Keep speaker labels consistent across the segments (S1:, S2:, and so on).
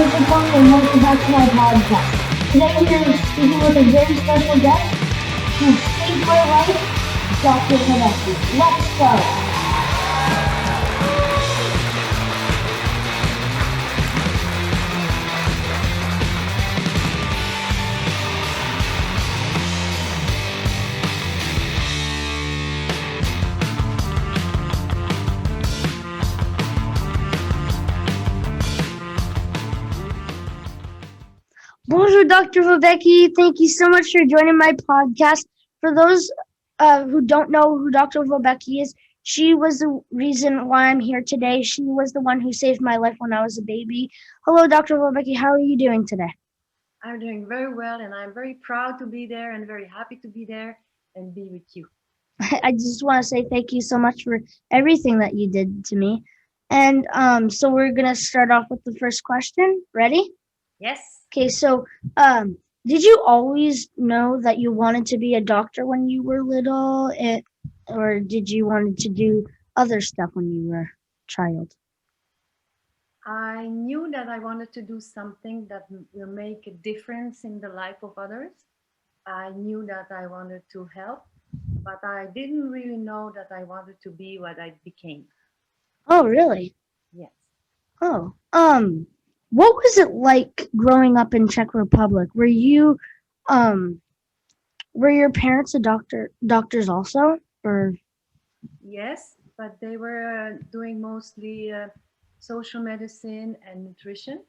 S1: everyone, and welcome back to my podcast. Today we are speaking with a very special guest who saved my life, Dr. Vobecky. Let's start.
S2: Bonjour, Dr. Vobecky. Thank you so much for joining my podcast. For those who don't know who Dr. Vobecky is, she was the reason why I'm here today. She was the one who saved my life when I was a baby. Hello, Dr. Vobecky. How are you doing today?
S3: I'm doing very well, and I'm very proud to be there and very happy to be there and be with you.
S2: I just want to say thank you so much for everything that you did to me. And so we're going to start off with the first question. Ready?
S3: Yes,
S2: Okay, so did you always know that you wanted to be a doctor when you were little, or did you wanted to do other stuff when you were a child?
S3: I knew that I wanted to do something that will make a difference in the life of others. I knew that I wanted to help, but I didn't really know that I wanted to be what I became.
S2: Oh, really?
S3: Yes.
S2: Oh, what was it like growing up in Czech Republic? Um, were your parents doctors also, or?
S3: Yes, but they were doing mostly social medicine and nutrition.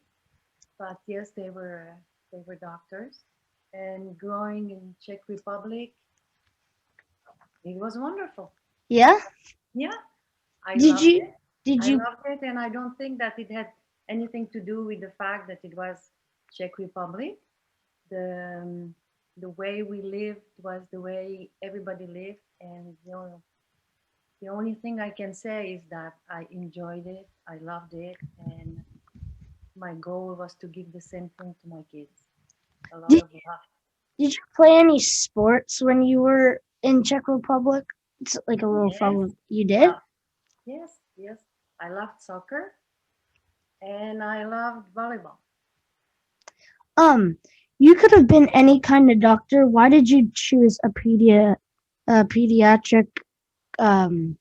S3: But yes, they were doctors. And growing in Czech Republic, it was wonderful.
S2: Yeah?
S3: Yeah, I
S2: Did
S3: loved
S2: you
S3: it.
S2: did
S3: I
S2: you
S3: loved it, and I don't think that it had anything to do with the fact that it was Czech Republic. The way we lived was the way everybody lived, and the only thing I can say is that I enjoyed it, I loved it, and my goal was to give the same thing to my kids. A lot
S2: did,
S3: of love.
S2: did you play any sports when you were in Czech Republic? It's like a little
S3: Yes,
S2: follow. You did?
S3: well, yes, yes. I loved soccer and I loved volleyball.
S2: Um, you could have been any kind of doctor. Why did you choose pediatric um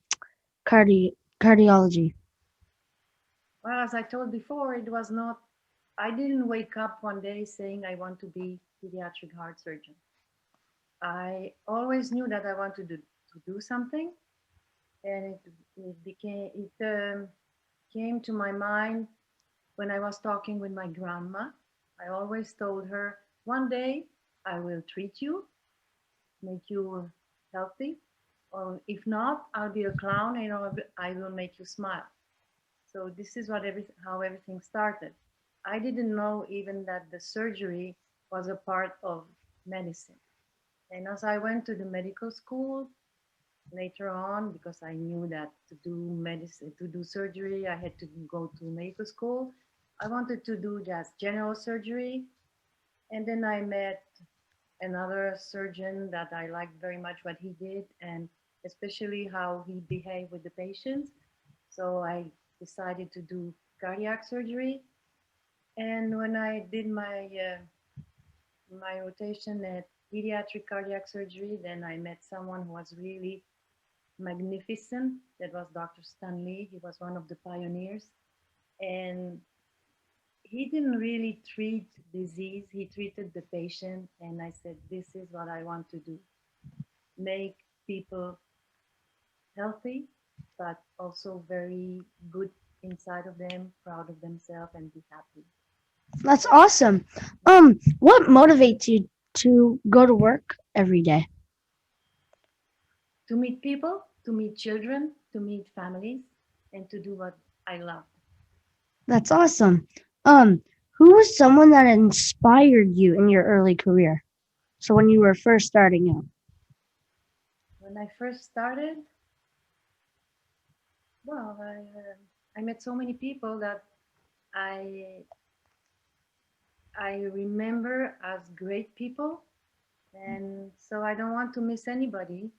S2: cardiology?
S3: Well, as I told before, it was not, I didn't wake up one day saying I want to be pediatric heart surgeon. I always knew that I wanted to do something, and it came to my mind when I was talking with my grandma. I always told her, one day I will treat you, make you healthy, or if not, I'll be a clown and I will make you smile. So this is how everything started. I didn't know even that the surgery was a part of medicine. And as I went to the medical school later on, because I knew that to do medicine, to do surgery, I had to go to medical school. I wanted to do just general surgery. And then I met another surgeon that I liked very much what he did, and especially how he behaved with the patients. So I decided to do cardiac surgery. And when I did my rotation at pediatric cardiac surgery, then I met someone who was really magnificent. That was Dr. Stanley. He was one of the pioneers. And he didn't really treat disease, he treated the patient. And I said, this is what I want to do, make people healthy, but also very good inside of them, proud of themselves, and be happy.
S2: That's awesome. What motivates you to go to work every day?
S3: To meet people, to meet children, to meet families, and to do what I love.
S2: That's awesome. Um, who was someone that inspired you in your early career? So when you were first starting out.
S3: When I first started, well, I met so many people that I I remember as great people, and so I don't want to miss anybody.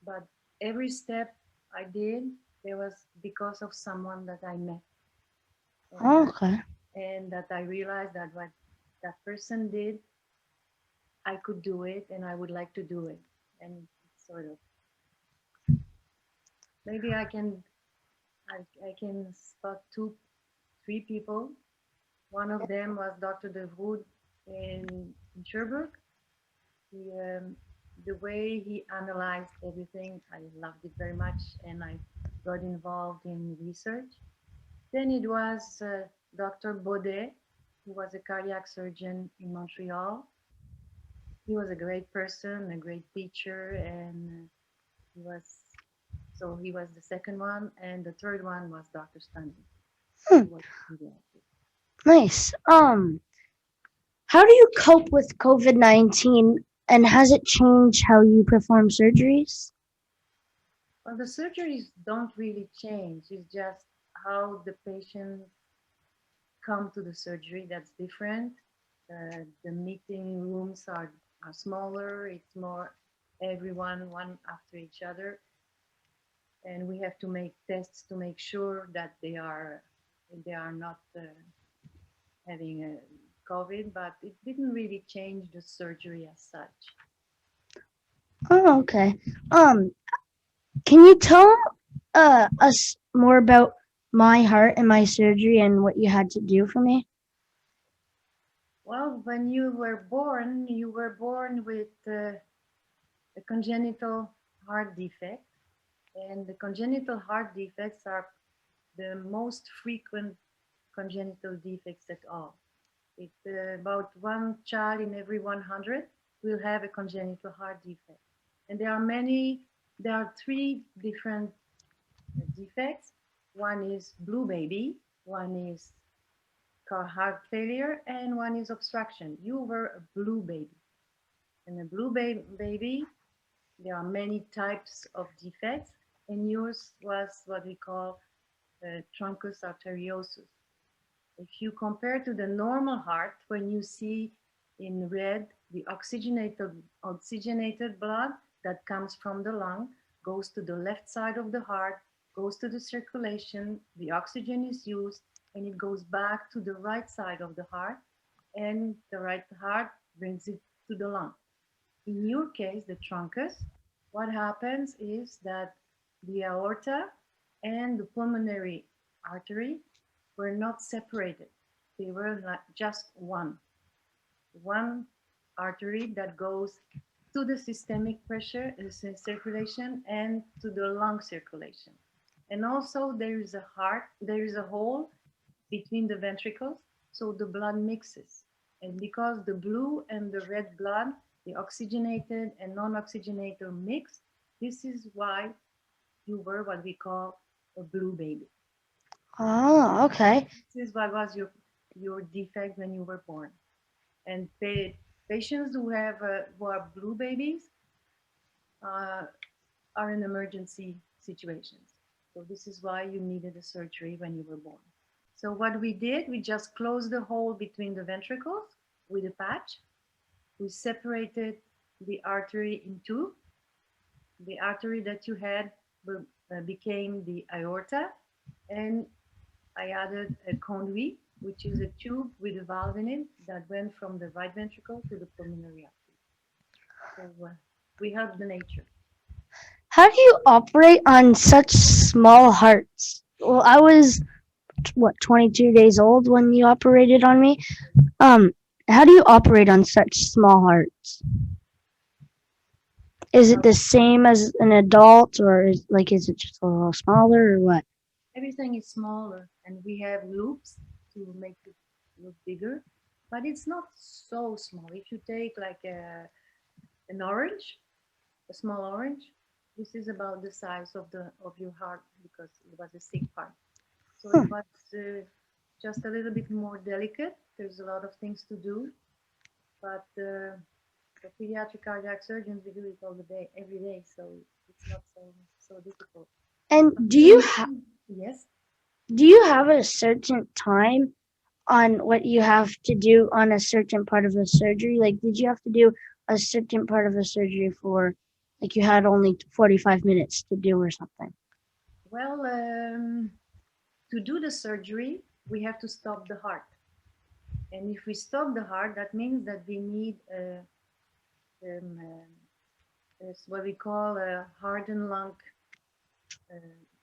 S3: But every step I did, there was because of someone that I met, and
S2: Oh, okay.
S3: and that I realized that what that person did, I could do it, and I would like to do it. And sort of maybe I can spot two, three people. One of them was Dr. De Vroed in Cherbourg. He, the way he analyzed everything, I loved it very much, and I got involved in research. Then it was Dr. Baudet, who was a cardiac surgeon in Montreal. He was a great person, a great teacher, and he was he was the second one, and the third one was Dr. Stanley,
S2: Hmm,
S3: who was pediatric.
S2: nice. How do you cope with COVID-19 and has it changed how you perform surgeries?
S3: Well, the surgeries don't really change. It's just how the patients come to the surgery that's different. The meeting rooms are smaller. It's more everyone one after each other, and we have to make tests to make sure that they are not having a COVID. But it didn't really change the surgery as such.
S2: Oh, okay. Um, can you tell us more about my heart and my surgery and what you had to do for me?
S3: Well, when you were born with a congenital heart defect, and the congenital heart defects are the most frequent congenital defects at all. It's about one child in every 100 will have a congenital heart defect. And there are three different defects. One is blue baby, one is heart failure, and one is obstruction. You were a blue baby. And a baby, there are many types of defects, and yours was what we call truncus arteriosus. If you compare to the normal heart, when you see in red the oxygenated blood that comes from the lung, goes to the left side of the heart, goes to the circulation, the oxygen is used, and it goes back to the right side of the heart, and the right heart brings it to the lung. In your case, the truncus, what happens is that the aorta and the pulmonary artery were not separated. They were like just one artery that goes to the systemic pressure, circulation, and to the lung circulation. And also there is a hole between the ventricles, so the blood mixes. And because the blue and the red blood, the oxygenated and non-oxygenated mix, this is why you were what we call a blue baby.
S2: Oh, okay.
S3: This is what was your defect when you were born. And patients who are blue babies uh, are in emergency situations. So this is why you needed a surgery when you were born. So what we did, we just closed the hole between the ventricles with a patch. We separated the artery in two. The artery that you had became the aorta, and I added a conduit, which is a tube with a valve in it that went from the right ventricle to the pulmonary artery. So we help the nature.
S2: How do you operate on such small hearts? Well, I was what 22 days old when you operated on me. Um, how do you operate on such small hearts? Is it
S3: Well,
S2: the same as an adult, or is it just a little smaller, or what?
S3: everything is smaller, and we have loops to make it look bigger, but it's not so small. If you take like an orange, a small orange, this is about the size of the of your heart because it was a sick heart. So it
S2: Hmm.
S3: was just a little bit more delicate. There's a lot of things to do, but for pediatric cardiac surgeons, we do it all the day, every day. So it's not so difficult.
S2: And
S3: But you mentioned yes.
S2: do you have a certain time on what you have to do on a certain part of the surgery? Like, did you have to do a certain part of the surgery for, like, you had only 45 minutes to do or something?
S3: Well, to do the surgery, we have to stop the heart. And if we stop the heart, that means that we need it's what we call a heart and lung,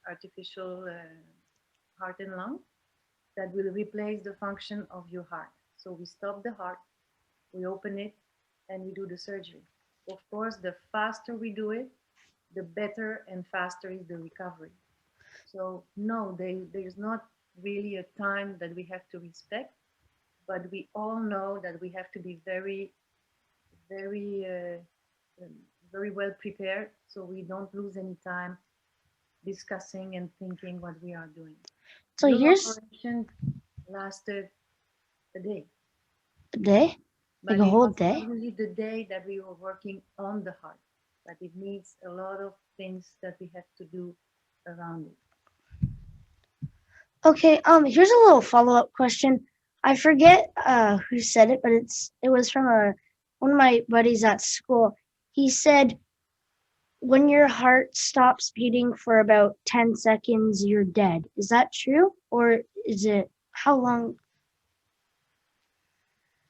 S3: artificial heart and lung that will replace the function of your heart. So we stop the heart, we open it, and we do the surgery. Of course, the faster we do it, the better and faster is the recovery. So no, there's not really a time that we have to respect, but we all know that we have to be very, very, um, very well prepared so we don't lose any time discussing and thinking what we are doing.
S2: So
S3: Your
S2: here's
S3: operation lasted a day,
S2: the day, like
S3: but
S2: a
S3: it
S2: whole
S3: was
S2: day.
S3: not really the day that we were working on the heart, but it needs a lot of things that we have to do around it.
S2: Okay, here's a little follow-up question. I forget who said it, but it was from a one of my buddies at school. He said when your heart stops beating for about 10 seconds, you're dead. Is that true? Or is it how long?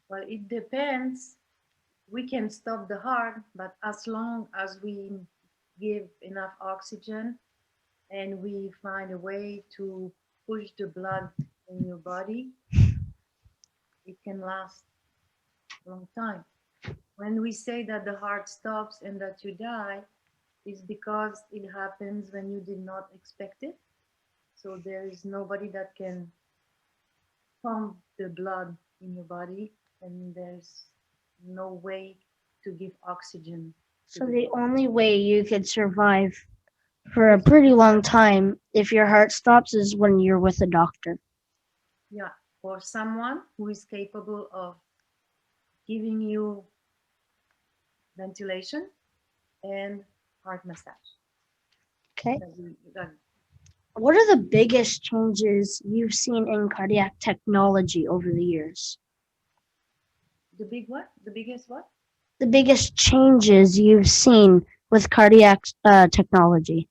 S3: Well, it depends. We can stop the heart, but as long as we give enough oxygen and we find a way to push the blood in your body, it can last a long time. When we say that the heart stops and that you die, it's because it happens when you did not expect it. So there is nobody that can pump the blood in your body, and there's no way to give oxygen to
S2: So
S3: the
S2: the
S3: blood.
S2: only way you could survive for a
S3: Yes,
S2: pretty long time if your heart stops is when you're with a doctor.
S3: yeah, for someone who is capable of giving you ventilation and heart massage.
S2: Okay.
S3: That
S2: What are the biggest changes you've seen in cardiac technology over the years?
S3: the big what? The biggest what?
S2: The biggest changes you've seen with cardiac technology?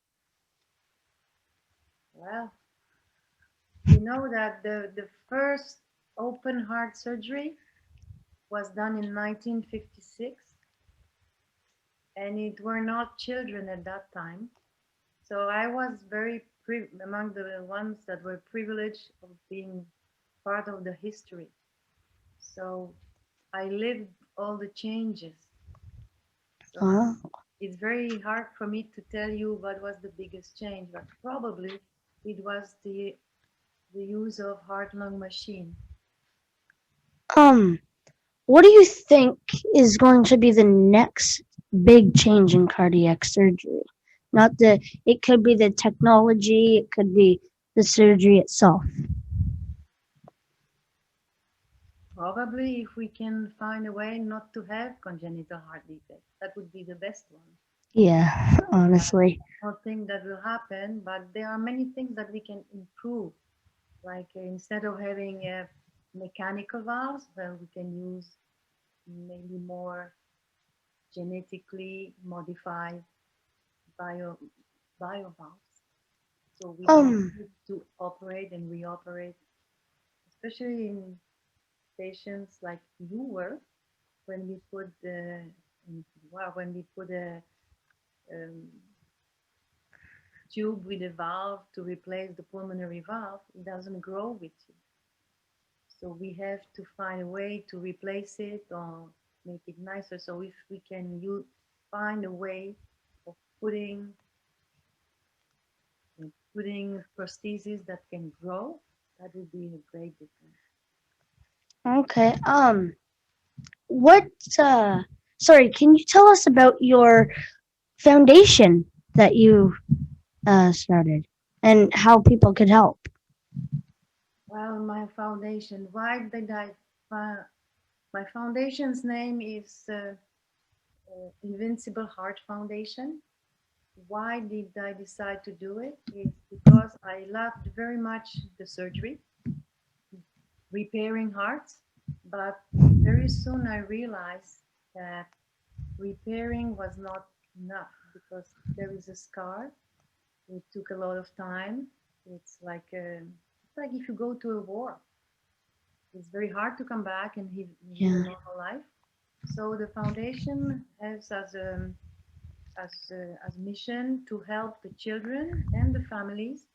S3: Well, you know that the first open heart surgery was done in 1956, and it were not children at that time. So I was among the ones that were privileged of being part of the history. So I lived all the changes. So
S2: Oh,
S3: it's very hard for me to tell you what was the biggest change, but probably it was the use of heart-lung machine.
S2: um, what do you think is going to be the next big change in cardiac surgery? Not the, it could be the technology, it could be the surgery itself.
S3: Probably if we can find a way not to have congenital heart defects, that would be the best one.
S2: Yeah,
S3: But
S2: honestly.
S3: I don't think that will happen, but there are many things that we can improve. Like instead of having mechanical valves, well, we can use maybe more genetically modified bio bio valves. So we don't
S2: Um,
S3: need to operate and reoperate, especially in patients like you were when we put the wow, when we put a um, tube with a valve to replace the pulmonary valve, it doesn't grow with you. So we have to find a way to replace it or make it nicer. So if we can find a way of putting prostheses that can grow, that would be a great difference.
S2: okay. What, uh, sorry, can you tell us about your foundation that you started and how people could help?
S3: Well, my foundation. Why did I? My foundation's name is Invincible Heart Foundation. Why did I decide to do it? It's because I loved very much the surgery, repairing hearts, but very soon I realized that repairing was not enough because there is a scar. It took a lot of time. It's like if you go to a war, it's very hard to come back and live a
S2: Yeah.
S3: normal life. So the foundation has as mission to help the children and the families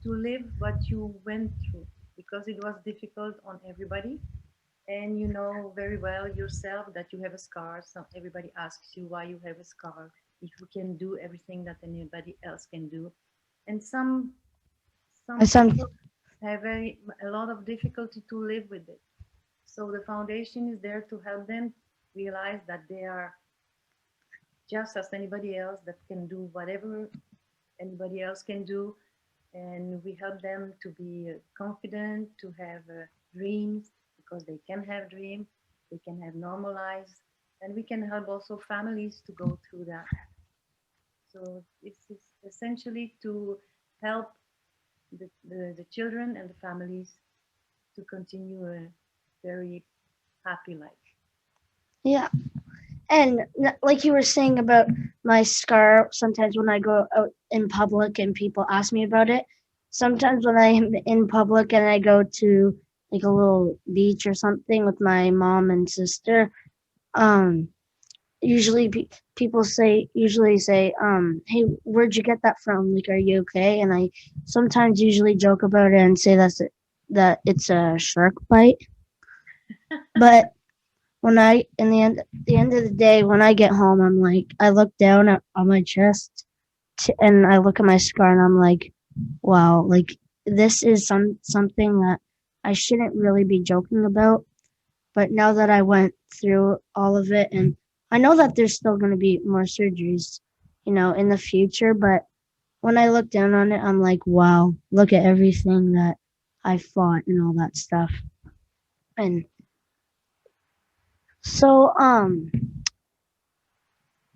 S3: to live what you went through, because it was difficult on everybody. And you know very well yourself that you have a scar. So everybody asks you why you have a scar, if you can do everything that anybody else can do. And some
S2: Some
S3: people have a lot of difficulty to live with it. So the foundation is there to help them realize that they are just as anybody else, that can do whatever anybody else can do. And we help them to be confident, to have dreams, because they can have dreams, they can have normal lives, and we can help also families to go through that. So it's essentially to help the children and the families to continue a very happy life.
S2: yeah. And like you were saying about my scar, sometimes when I go out in public and people ask me about it, sometimes when I'm in public and I go to like a little beach or something with my mom and sister, um, usually people usually say, hey, where'd you get that from? Like, are you okay? And I sometimes usually joke about it and say that it's a shark bite. But when I in the end of the day, when I get home, I'm like, I look down on my chest and I look at my scar and I'm like, wow, like this is something that I shouldn't really be joking about. But now that I went through all of it, and I know that there's still going to be more surgeries, in the future, but when I look down on it, I'm like, wow, look at everything that I fought and all that stuff. And so,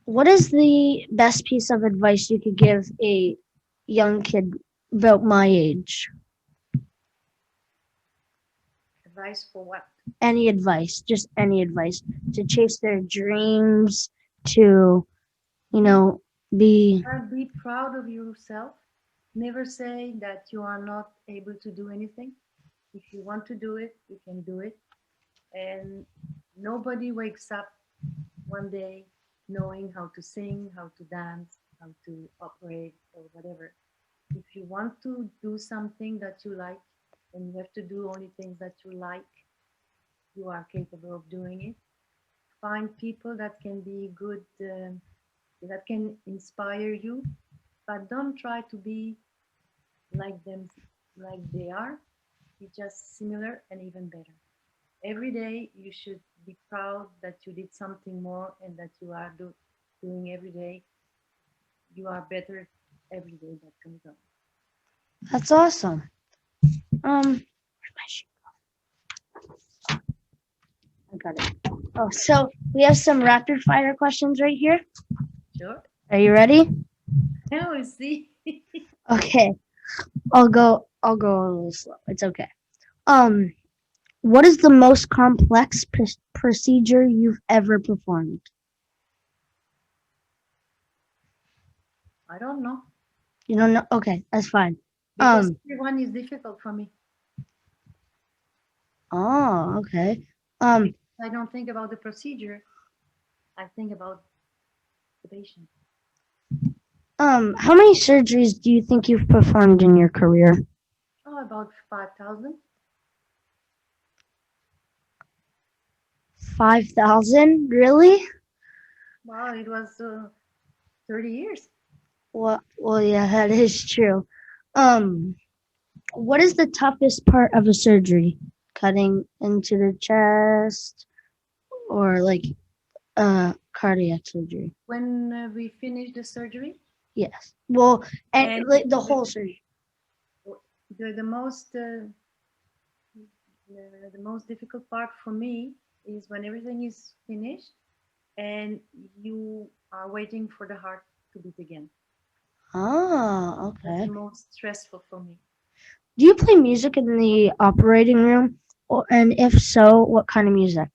S2: what is the best piece of advice you could give a young kid about my age?
S3: Advice for what?
S2: Any advice, just any advice to chase their dreams, to, you know, be.
S3: Be proud of yourself. Never say that you are not able to do anything. If you want to do it, you can do it. And nobody wakes up one day knowing how to sing, how to dance, how to operate, or whatever. If you want to do something that you like, and you have to do only things that you like, you are capable of doing it. Find people that can be good, that can inspire you, but don't try to be like them, like they are. Be just similar and even better. Every day you should be proud that you did something more and that you are doing every day. You are better every day that comes on.
S2: That's awesome. Where's my sheet? I got it. Oh, so we have some rapid fire questions right here.
S3: Sure.
S2: Are you ready?
S3: Now we see.
S2: Okay. I'll go a little slow. It's okay. Um, what is the most complex procedure you've ever performed?
S3: I don't know,
S2: You don't know? Okay, that's fine.
S3: because everyone is difficult for me.
S2: Oh, okay. Um,
S3: I don't think about the procedure. I think about the patient.
S2: how many surgeries do you think you've performed in your career?
S3: Oh, about 5,000.
S2: 5,000? Really?
S3: Wow, it was 30 years.
S2: Well, yeah, that is true. Um, what is the toughest part of a surgery? Cutting into the chest or like cardiac surgery?
S3: When we finished the surgery,
S2: Yes. Well, and
S3: and
S2: like the whole surgery.
S3: the most the most difficult part for me is when everything is finished and you are waiting for the heart to beat again.
S2: Oh,
S3: That's the
S2: okay.
S3: most stressful for me.
S2: Do you play music in the operating room? And if so, what kind of music?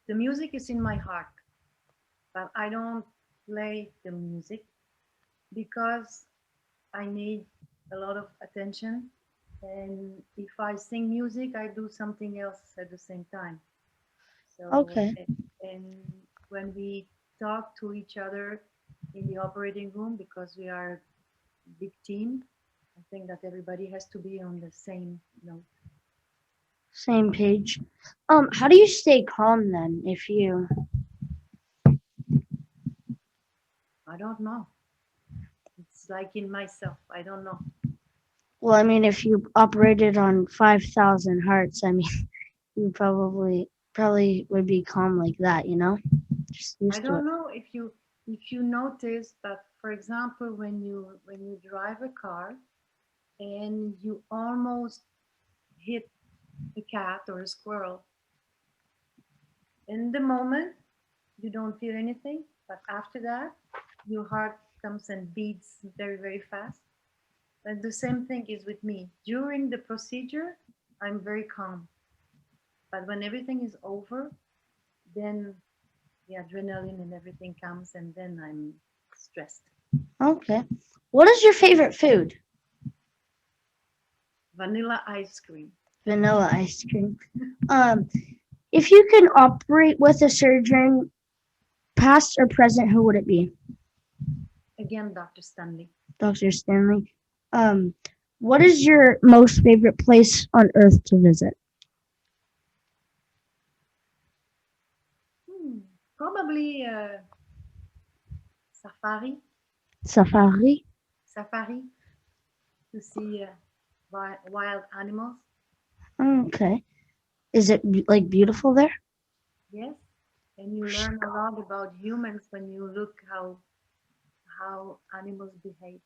S3: The music is in my heart, but I don't play the music because I need a lot of attention And if I sing music, I do something else at the same time. So,
S2: Okay.
S3: and when we talk to each other in the operating room, because we are a big team, I think that everybody has to be on the same note.
S2: Same page. How do you stay calm then if you
S3: I don't know. It's like in myself. I don't know.
S2: well, I mean if you operated on 5,000 hearts, I mean you probably would be calm like that, you know? Just
S3: I
S2: used to it.
S3: don't know if you notice that, for example, when you drive a car and you almost hit a cat or a squirrel, in the moment you don't feel anything, but after that your heart comes and beats very, very fast. And the same thing is with me. During the procedure, I'm very calm, but when everything is over, then the adrenaline and everything comes, and then I'm stressed.
S2: Okay. What is your favorite food?
S3: Vanilla ice cream.
S2: Vanilla ice cream. Um, if you can operate with a surgeon, past or present, who would it be?
S3: Again, Dr. Stanley.
S2: Dr. Stanley. Um, what is your most favorite place on earth to visit?
S3: Hmm, Probably safari,
S2: Safari.
S3: safari to see wild animals.
S2: Okay. Is it like beautiful there?
S3: Yes, and you learn a lot about humans when you look how animals behave.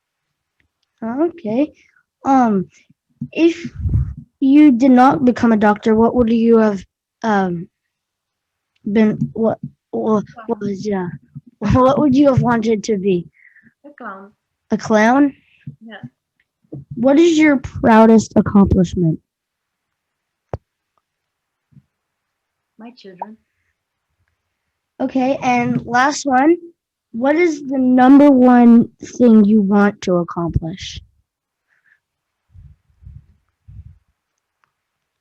S2: Okay. Um, if you did not become a doctor, what would you have um been? What
S3: Clown,
S2: was yeah?
S3: a
S2: What
S3: clown,
S2: would you have wanted to be?
S3: a clown.
S2: A clown?
S3: Yeah,
S2: What is your proudest accomplishment?
S3: my children.
S2: Okay, and last one. What is the number one thing you want to accomplish?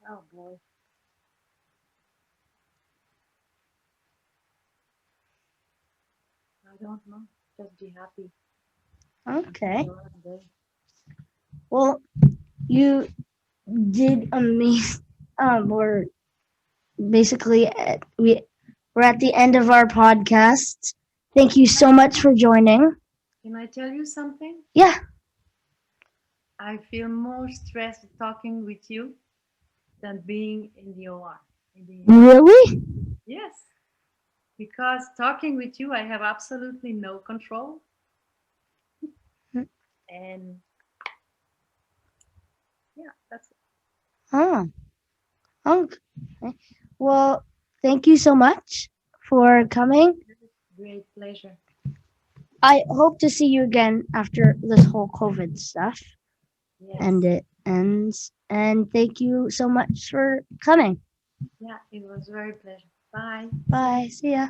S3: Oh boy, I don't know. Just be happy until
S2: Okay.
S3: the last day.
S2: Well, you did amazing. We're basically we're at the end of our podcast. Thank you so much for joining.
S3: Can I tell you something?
S2: Yeah,
S3: I feel more stressed talking with you than being in the OR. In the
S2: really?
S3: Yes, because talking with you, I have absolutely no control, and yeah, that's
S2: Oh, okay. Well, thank you so much for coming.
S3: a great pleasure.
S2: I hope to see you again after this whole COVID stuff and
S3: Yes,
S2: it ends. And thank you so much for coming.
S3: yeah, it was very pleasure. Bye. See you.
S2: Bye. See ya.